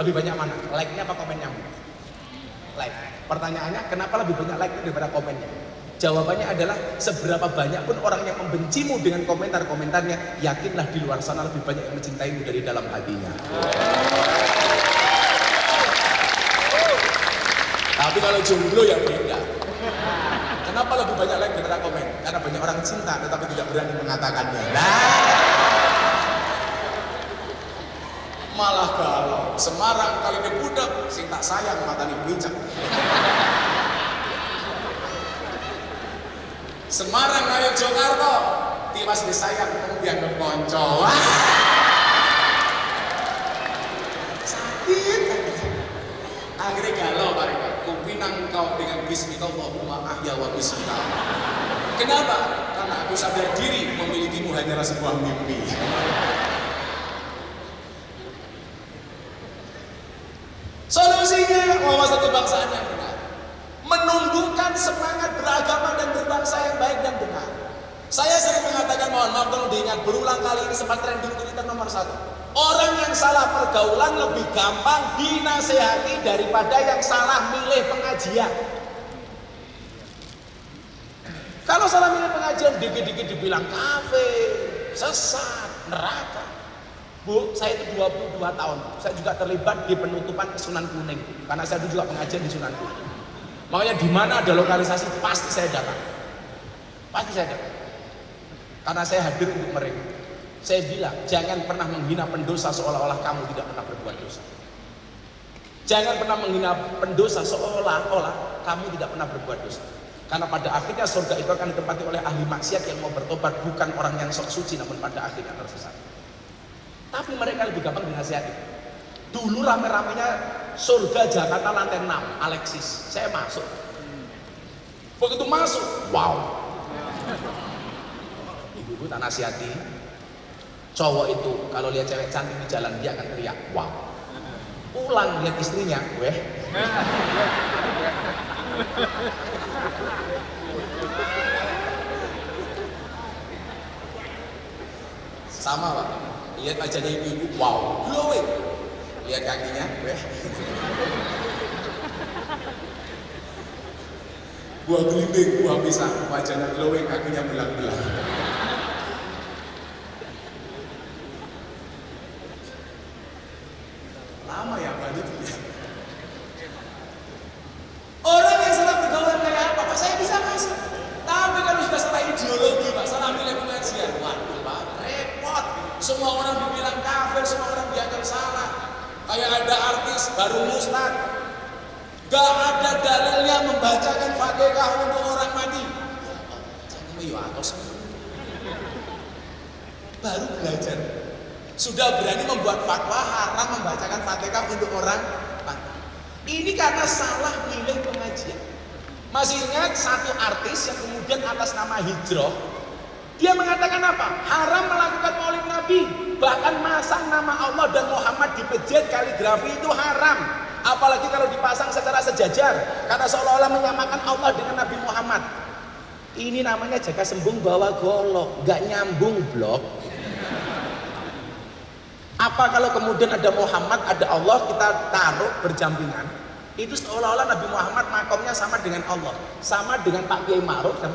Speaker 2: lebih banyak mana? Like-nya apa komennya? Like. Pertanyaannya, kenapa lebih banyak like daripada komennya? Jawabannya adalah seberapa banyak pun orang yang membencimu dengan komentar-komentarnya, yakinlah di luar sana lebih banyak yang mencintaimu dari dalam hatinya. Tapi kalau jomblo ya beda. Kenapa lebih banyak like daripada komen? Karena banyak orang cinta tetapi tidak berani mengatakannya. Malah kalau Semarang kali ini budak, sing tak sayang mata nih bijak. Semarang ayo Jakarta, tiwas disayang kemudian berkonco. Sakit. Akhirnya galau Pak Rika. Kupinang kau dengan bismika Allahumma ahya wa bismika. Kenapa? Karena aku sadar diri memilikimu hanyalah sebuah mimpi. Solusinya wawasan kebangsaan yang benar, menumbuhkan semangat beragama dan berbangsa yang baik dan benar. Saya sering mengatakan, mohon maaf kalau diingat, berulang kali ini sempat trending Twitter nomor 1. Orang yang salah pergaulan lebih gampang dinasehati daripada yang salah milih pengajian. Kalau salah milih pengajian, dikit-dikit dibilang kafir, sesat, neraka. Bu, saya itu 22 tahun, saya juga terlibat di penutupan Sunan Kuning, karena saya juga pengajian di Sunan Kuning. Makanya di mana ada lokalisasi pasti saya datang, karena saya hadir untuk mereka. Saya bilang, jangan pernah menghina pendosa seolah-olah kamu tidak pernah berbuat dosa. Jangan pernah menghina pendosa seolah-olah kamu tidak pernah berbuat dosa. Karena pada akhirnya surga itu akan ditempati oleh ahli maksiat yang mau bertobat, bukan orang yang sok suci namun pada akhirnya tersesat. Tapi mereka lebih gampang dinasihati. Dulu rame-ramenya surga Jakarta lantai 6, Alexis. Saya masuk. Begitu masuk, wow. Ibu-ibu tak nasihati. Cowok itu kalau lihat cewek cantik di jalan dia akan teriak, wow. Pulang lihat istrinya, weh. Sama Pak. Lihat wajahnya ibu-ibu, wow, glowing. Lihat kakinya, weh. Buah gelinding, buah pisang, wajahnya glowing, kakinya belang-belang. Lama ya Pak itu ya. Orang yang salah pergaulan kayak apa Pak? Saya bisa masuk. Tapi kalau sudah salah ideologi Pak, salah milih pengajian, waduh Pak, repot. Semua orang dibilang kafir, semua orang dianggap salah. Kayak ada artis baru mustad, gak ada dalilnya membacakan Fatihah untuk orang mati. Ya Allah, baru belajar, sudah berani membuat fatwa haram membacakan Fatihah untuk orang mati. Ini karena salah milih pengajian. Masih ingat satu artis yang kemudian atas nama hijrah
Speaker 3: Dia mengatakan apa? Haram melakukan maulid Nabi. Bahkan masang nama Allah dan Muhammad di pejat kaligrafi itu haram. Apalagi kalau dipasang secara sejajar. Karena seolah-olah menyamakan Allah dengan Nabi Muhammad. Ini namanya jaga sembung bawa golok. Gak nyambung blok. Apa kalau kemudian ada Muhammad, ada Allah, kita taruh berjampingan. Itu seolah-olah Nabi Muhammad makomnya sama dengan Allah. Sama dengan Pak Kiai Ma'ruf dan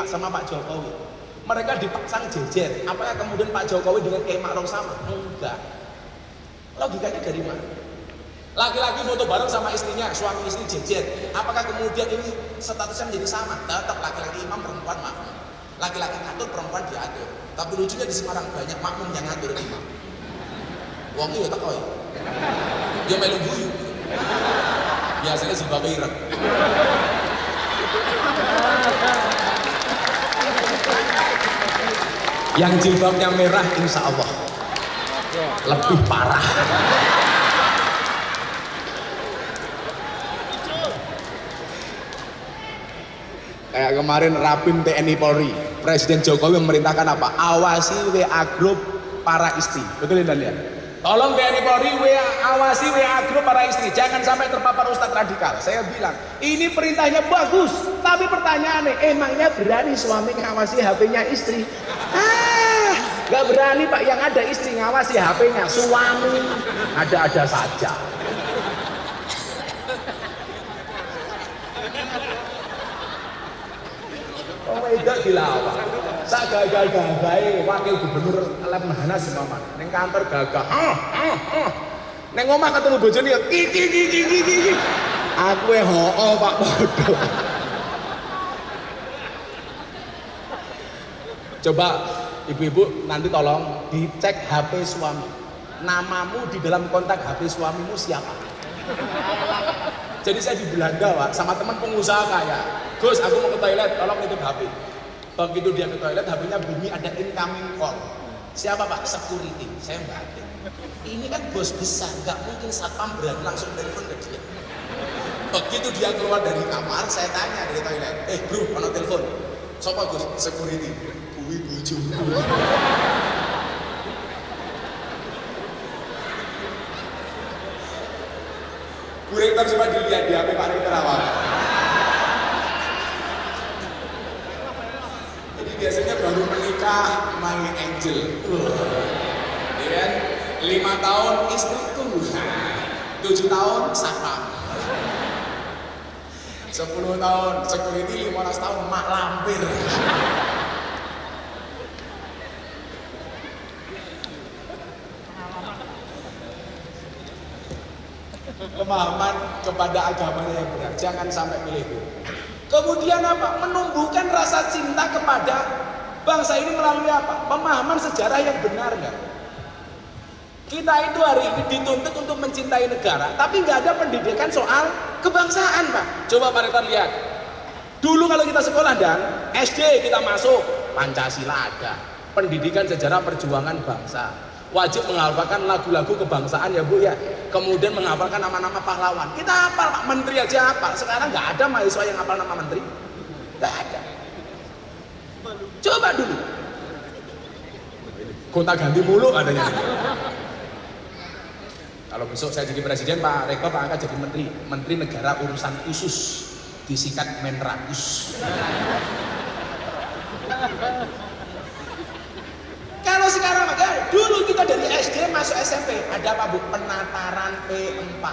Speaker 3: sama Pak Jokowi. Mereka dipasang jejer. Apakah kemudian Pak Jokowi dengan Kiai Ma'ruf sama? Enggak. Logikanya dari mana? Laki-laki foto bareng sama istrinya, suami istri jejer. Apakah kemudian ini statusnya menjadi sama? Tetap laki-laki imam, perempuan makmum. Laki-laki ngatur, perempuan diatur. Tapi lucunya di Semarang banyak makmum yang ngatur imam. Wong iki ya teko ya. Dia melu guyu. Biasanya jilbab ireng. Yang jilbabnya merah insya Allah lebih parah. Kayak kemarin Rapim TNI Polri, Presiden Jokowi memerintahkan apa? Awasi WA grup para istri. Betul ya? Tolong TNI Polri awasi WA grup para istri, jangan sampai terpapar ustadz radikal. Saya bilang, ini perintahnya bagus, tapi pertanyaannya, emangnya berani suami ngawasi HP-nya istri? Gak berani Pak, yang ada istri ngawasi HP-nya suami, ada-ada saja. Oh itu dilawan. Sak gagal-gagal wakil gubernur Lemhanas semama. Neng kantor gagah. Neng omah ketemu bojone ya ki. Aku hoo Pak Podo. Coba ibu-ibu nanti tolong dicek HP suami. Namamu di dalam kontak HP suamimu siapa? Jadi saya di Belanda Pak, sama teman pengusaha kaya. Gus, aku mau ke toilet, tolong nitip HP. Begitu dia ke toilet, HP-nya bunyi ada incoming call. Siapa Pak? Security. Saya batin. Ini kan bos besar, nggak mungkin satpam berani langsung telepon ke dia. Begitu dia keluar dari kamar, saya tanya dari toilet, bro, mana telepon? Siapa Gus? Security. Kuwi bojo. Bu Rektor coba dilihat di HP Pak Rektor awal. Jadi biasanya baru menikah my angel. Ya kan? 5 tahun istriku. 7 tahun satpam. 10 tahun security, 15 tahun mak lampir. Pemahaman kepada agamanya yang benar, jangan sampai pilih. Kemudian apa? Menumbuhkan rasa cinta kepada bangsa ini melalui apa? Pemahaman sejarah yang benar nggak? Kita itu hari ini dituntut untuk mencintai negara, tapi nggak ada pendidikan soal kebangsaan, Pak. Coba Pak Rektor lihat. Dulu kalau kita sekolah dan SD kita masuk Pancasila ada, pendidikan sejarah perjuangan bangsa. Wajib menghafalkan lagu-lagu kebangsaan ya Bu ya. Kemudian menghafalkan nama-nama pahlawan. Kita hafal Pak, menteri aja hafal. Sekarang nggak ada mahasiswa yang hafal nama menteri. Nggak ada. Coba dulu. Gonta ganti mulu adanya. Kalau besok saya jadi presiden, Pak Rektor Pak angkat jadi menteri. Menteri Negara Urusan Khusus. Disingkat Menrakus. Kalau sekarang maka dulu kita dari SD masuk SMP ada apa Bu? Penataran P4.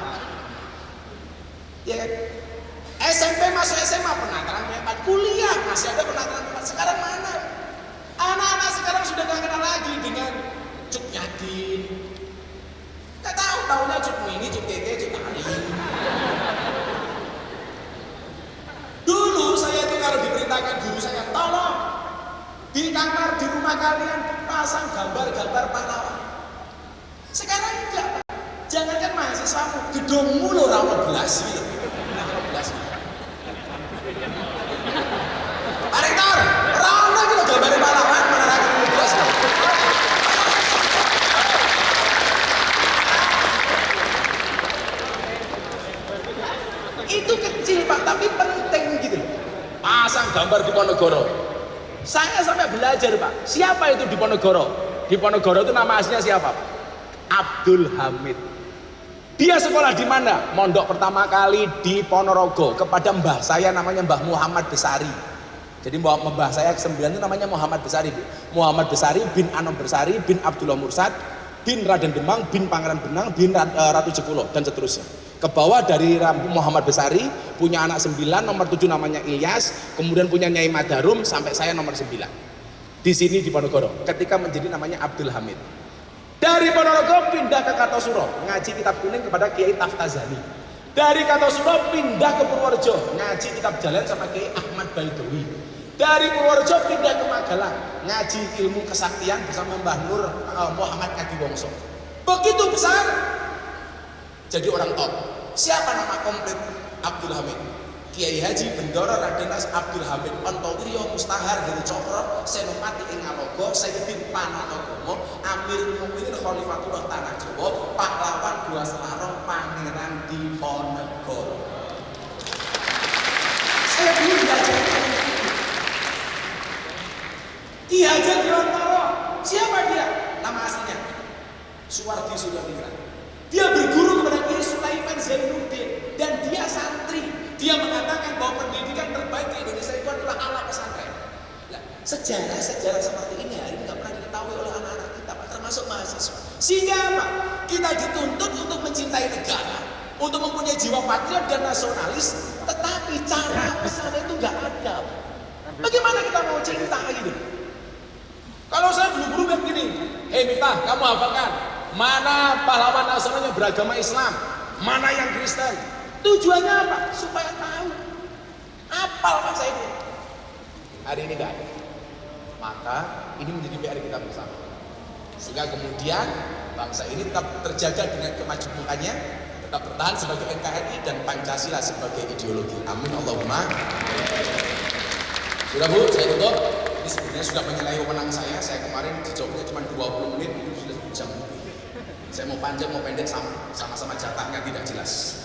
Speaker 3: Ya kan? SMP masuk SMA penataran P4. Kuliah masih ada penataran P4. Sekarang mana? Anak-anak sekarang sudah nggak kenal lagi dengan Cuk Yadin. Nggak tahu, tahunya Cuk Mini, Cuk Tete, Cuk Ari. Dulu saya itu kalau diperintahkan guru saya, tolong di kamar, di rumah kalian pasang gambar-gambar pahlawan. Sekarang enggak. Jangankan mahasiswamu, gedungmu lho ora ono belas iki lho. Ora ono belas. Pak Rektor, ora ono iki lho gambar pahlawan menarakan belas. Itu kecil Pak, tapi penting gitu loh. Pasang gambar di Ponorogo. Saya sampai belajar Pak, siapa itu Diponegoro? Diponegoro itu nama aslinya siapa Pak? Abdul Hamid. Dia sekolah di mana? Mondok pertama kali di Ponorogo kepada mbah saya namanya Mbah Muhammad Besari. Jadi mbah saya ke-9 itu namanya Muhammad Besari. Muhammad Besari bin Anom Besari bin Abdullah Mursad bin Raden Demang bin Pangeran Benang bin Ratu Jekulo dan seterusnya. Ke bawah dari Muhammad Besari punya anak 9, nomor 7 namanya Ilyas, kemudian punya Nyai Madarum sampai saya nomor 9. Di sini di Ponorogo ketika menjadi namanya Abdul Hamid. Dari Ponorogo pindah ke Kartosuro, ngaji kitab kuning kepada Kiai Taftazani. Dari Kartosuro pindah ke Purworejo, ngaji kitab jalan sama Kiai Ahmad Baidowi. Dari Purworejo pindah ke Magelang, ngaji ilmu kesaktian bersama Mbah Nur Muhammad Adiwongso. Begitu besar, jadi orang top. Siapa nama komplit Abdul Hamid? Kiai Haji Bendoro Raden Mas Abdul Hamid Ontowiryo Mustahar Heru Cokro Senopati ing Alogo Sayyidin Panontogomo Amirul Mukminin Khalifatullah Tanah Jawa pahlawan Dua Selarong Pangeran Diponegoro. Saya dulu belajar Ki Haji Dirontoro. Siapa dia? Nama aslinya Suwardi Suryodingrat. Dia berguru kepada Kiai Sulaiman Zainuddin dan dia santri. Dia mengatakan bahwa pendidikan terbaik di Indonesia itu adalah ala pesantren. Nah, sejarah-sejarah seperti ini hari ini nggak pernah diketahui oleh anak-anak kita, Pak, termasuk mahasiswa. Sehingga apa? Kita dituntut untuk mencintai negara, untuk mempunyai jiwa patriot dan nasionalis, tetapi cara kesana itu nggak ada. Bagaimana kita mau cinta gitu? Kalau saya dulu guru bilang gini, Miftah, kamu hafalkan mana pahlawan nasionalnya beragama Islam, mana yang Kristen. Tujuannya apa? Supaya tahu. Apal Pak saya ini. Hari ini enggak ada. Maka ini menjadi PR kita bersama. Sehingga kemudian bangsa ini tetap terjaga dengan kemajuannya, tetap bertahan sebagai NKRI dan Pancasila sebagai ideologi. Amin Allahumma. Sudah Bu, saya tutup. Ini sebenarnya sudah menyalahi wewenang saya. Saya kemarin dijawabnya cuma 20 menit, ini sudah jam. Saya mau panjang mau pendek sama-sama jatahnya tidak jelas.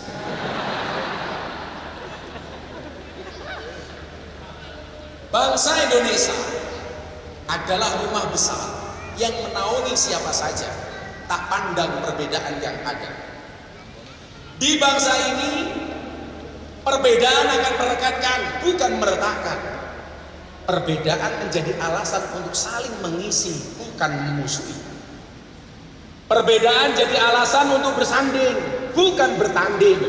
Speaker 3: Bangsa Indonesia adalah rumah besar yang menaungi siapa saja, tak pandang perbedaan yang ada. Di bangsa ini perbedaan akan merekatkan, bukan meretakkan. Perbedaan menjadi alasan untuk saling mengisi, bukan memusuhi. Perbedaan jadi alasan untuk bersanding, bukan bertanding.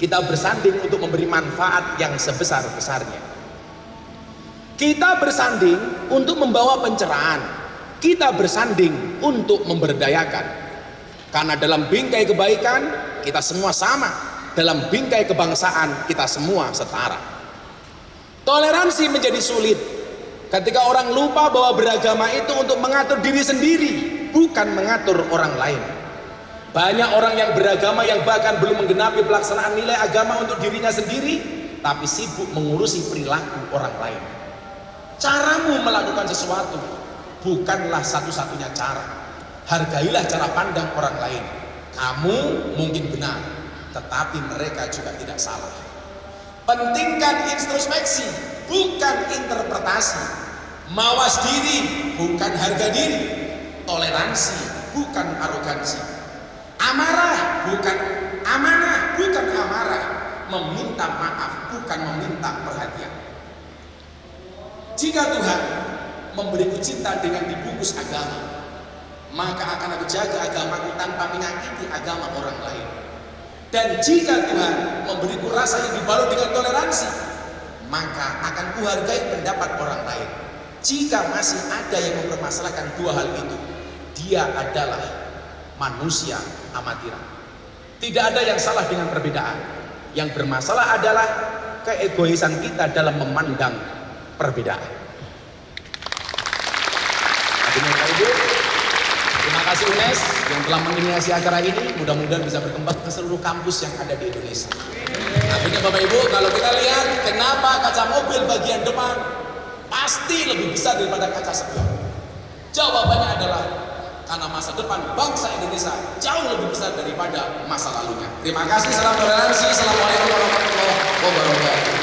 Speaker 3: Kita bersanding untuk memberi manfaat yang sebesar-besarnya. Kita bersanding untuk membawa pencerahan. Kita bersanding untuk memberdayakan. Karena dalam bingkai kebaikan, kita semua sama. Dalam bingkai kebangsaan, kita semua setara. Toleransi menjadi sulit ketika orang lupa bahwa beragama itu untuk mengatur diri sendiri, bukan mengatur orang lain. Banyak orang yang beragama yang bahkan belum menggenapi pelaksanaan nilai agama untuk dirinya sendiri, tapi sibuk mengurusi perilaku orang lain. Caramu melakukan sesuatu bukanlah satu-satunya cara. Hargailah cara pandang orang lain. Kamu mungkin benar, tetapi mereka juga tidak salah. Pentingkan introspeksi, bukan interpretasi. Mawas diri, bukan harga diri. Toleransi, bukan arogansi. Amarah, bukan amanah, bukan amarah. Meminta maaf, bukan meminta perhatian. Jika Tuhan memberiku cinta dengan dibungkus agama, maka akan aku jaga agamaku tanpa menyakiti agama orang lain. Dan jika Tuhan memberiku rasa yang dibalut dengan toleransi, maka akan kuhargai pendapat orang lain. Jika masih ada yang mempermasalahkan dua hal itu, dia adalah manusia amatiran. Tidak ada yang salah dengan perbedaan. Yang bermasalah adalah keegoisan kita dalam memandang perbedaan. Terima kasih UNES yang telah menginisiasi acara ini. Mudah-mudahan bisa berkembang ke seluruh kampus yang ada di Indonesia. Akhirnya Bapak Ibu, kalau kita lihat kenapa kaca mobil bagian depan pasti lebih besar daripada kaca spion. Jawabannya adalah karena masa depan bangsa Indonesia jauh lebih besar daripada masa lalunya. Terima kasih, salam toleransi. Assalamualaikum warahmatullahi wabarakatuh.